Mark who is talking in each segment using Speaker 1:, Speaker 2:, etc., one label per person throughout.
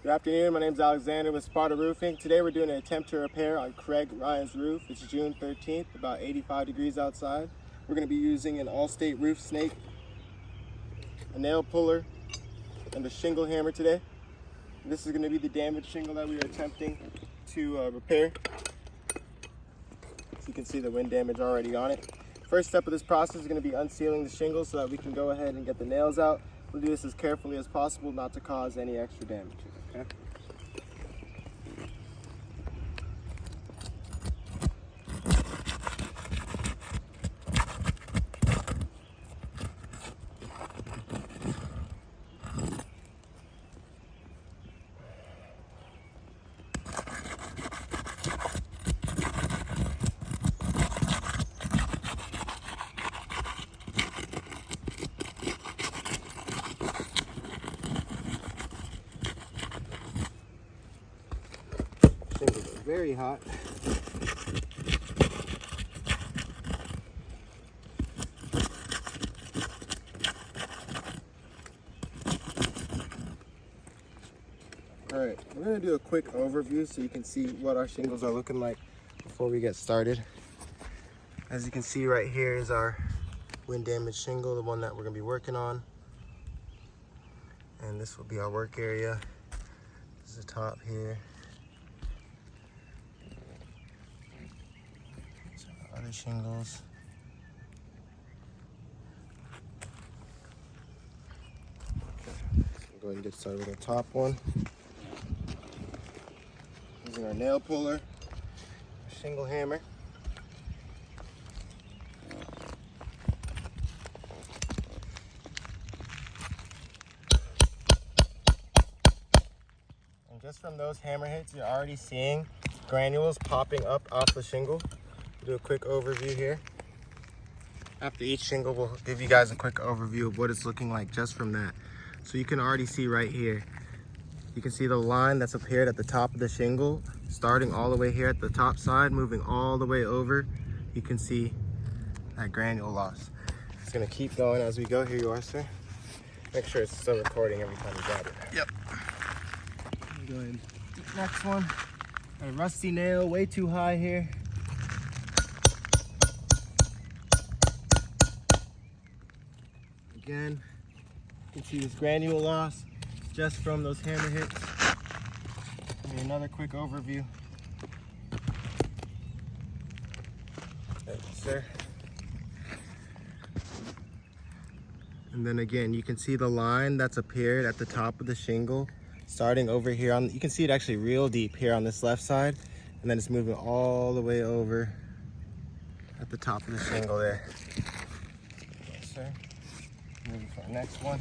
Speaker 1: Good afternoon, my name is Alexander with Sparta Roofing. Today we're doing an attempt to repair on Craig Ryan's roof. It's June 13th, about 85 degrees outside. We're going to be using an All-State roof snake, a nail puller, and a shingle hammer today. This is going to be the damaged shingle that we are attempting to repair. So you can see the wind damage already on it. First step of this process is going to be unsealing the shingle so that we can go ahead and get the nails out. We'll do this as carefully as possible not to cause any extra damage. Okay? Shingles are very hot. Alright, we're going to do a quick overview so you can see what our shingles are looking like before we get started. As you can see right here is our wind damaged shingle, the one that we're going to be working on. And this will be our work area. This is the top here. Other shingles. Okay, so we'll go ahead and get started with the top one. Using our nail puller, shingle hammer. And just from those hammer hits, you're already seeing granules popping up off the shingle. Do a quick overview here. After each shingle, we'll give you guys a quick overview of what it's looking like just from that. So you can already see right here, you can see the line that's appeared at the top of the shingle, starting all the way here at the top side, moving all the way over. You can see that granule loss. It's gonna keep going as we go. Here you are, sir. Make sure it's still recording every time you grab it. Yep. Go ahead. Next one, a rusty nail, way too high here. Again, you can see this granule loss just from those hammer hits. And another quick overview. Thank you, sir. And then again, you can see the line that's appeared at the top of the shingle, starting over here on. You can see it actually real deep here on this left side, and then it's moving all the way over at the top of the shingle there. Yes, sir. Moving to our next one.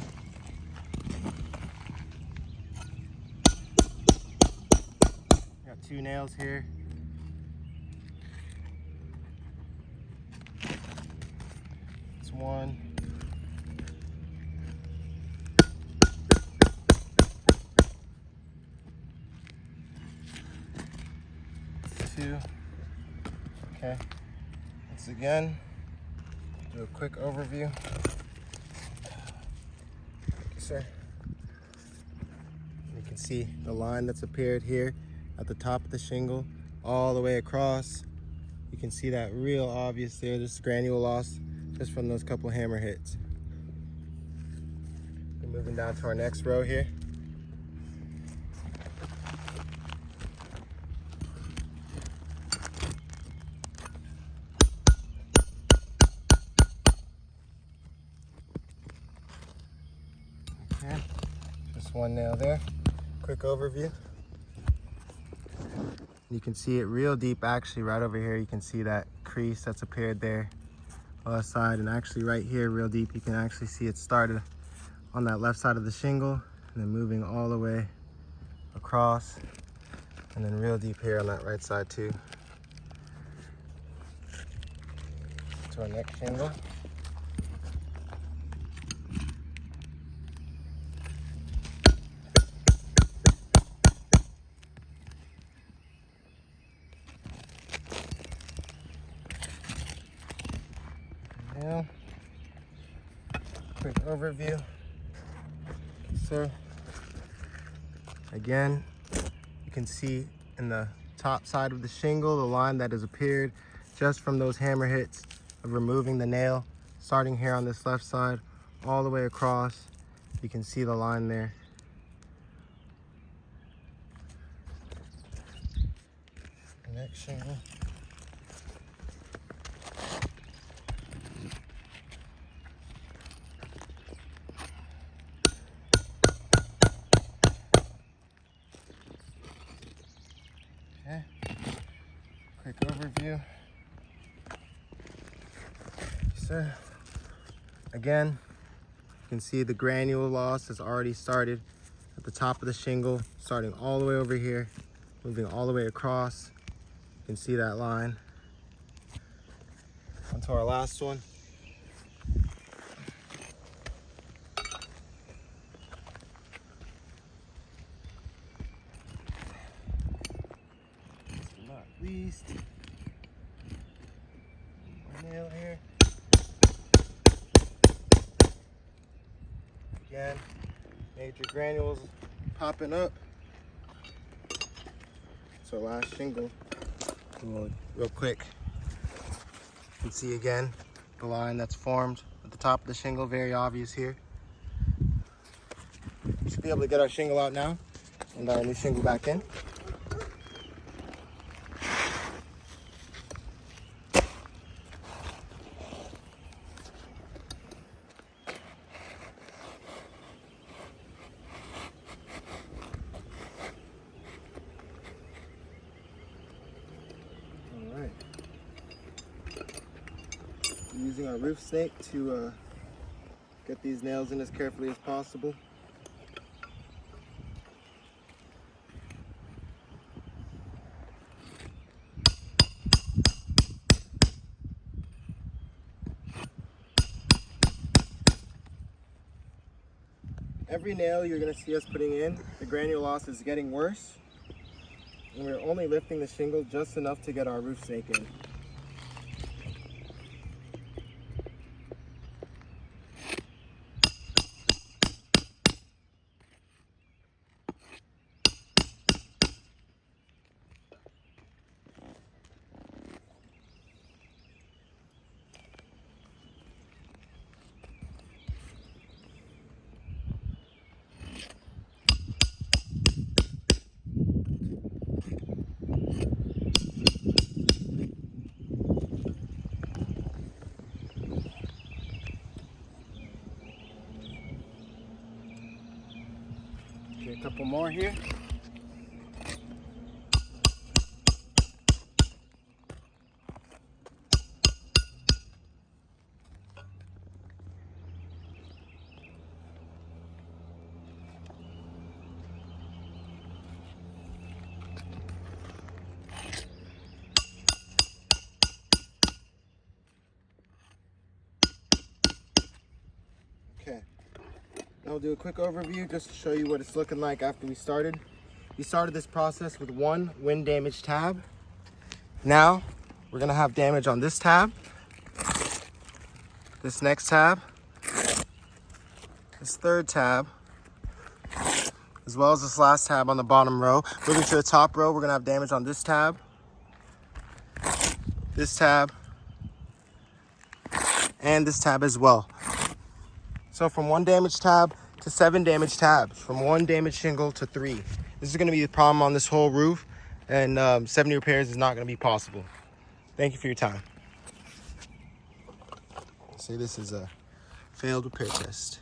Speaker 1: Got two nails here. It's one. Two. Okay. Once again, do a quick overview. Sir. You can see the line that's appeared here at the top of the shingle all the way across. You can see that real obvious there. This granule loss just from those couple hammer hits. We're moving down to our next row here. Okay, just one nail there. Quick overview. You can see it real deep actually right over here. You can see that crease that's appeared there on the side, and actually right here real deep you can actually see it started on that left side of the shingle and then moving all the way across, and then real deep here on that right side too. To our next shingle. Now, quick overview. Sir, Again, you can see in the top side of the shingle the line that has appeared just from those hammer hits of removing the nail, starting here on this left side all the way across. You can see the line there. The next shingle. Okay, quick overview. So, again, you can see the granule loss has already started at the top of the shingle, starting all the way over here, moving all the way across. You can see that line. On to our last one. Not least, one more nail here. Again, major granules popping up. So last shingle, real quick. You can see again the line that's formed at the top of the shingle, very obvious here. We should be able to get our shingle out now and our new shingle back in. Using our roof snake to get these nails in as carefully as possible. Every nail you're going to see us putting in, the granule loss is getting worse, and we're only lifting the shingle just enough to get our roof snake in. A couple more here. Okay. I'll do a quick overview just to show you what it's looking like after we started. We started this process with one wind damage tab. Now we're gonna have damage on this tab, this next tab, this third tab, as well as this last tab on the bottom row. Moving to the top row, we're gonna have damage on this tab, and this tab as well. So from one damage tab to 7 damage tabs, from one damaged shingle to 3. This is going to be the problem on this whole roof, and 70 repairs is not going to be possible. Thank you for your time. Say this is a failed repair test.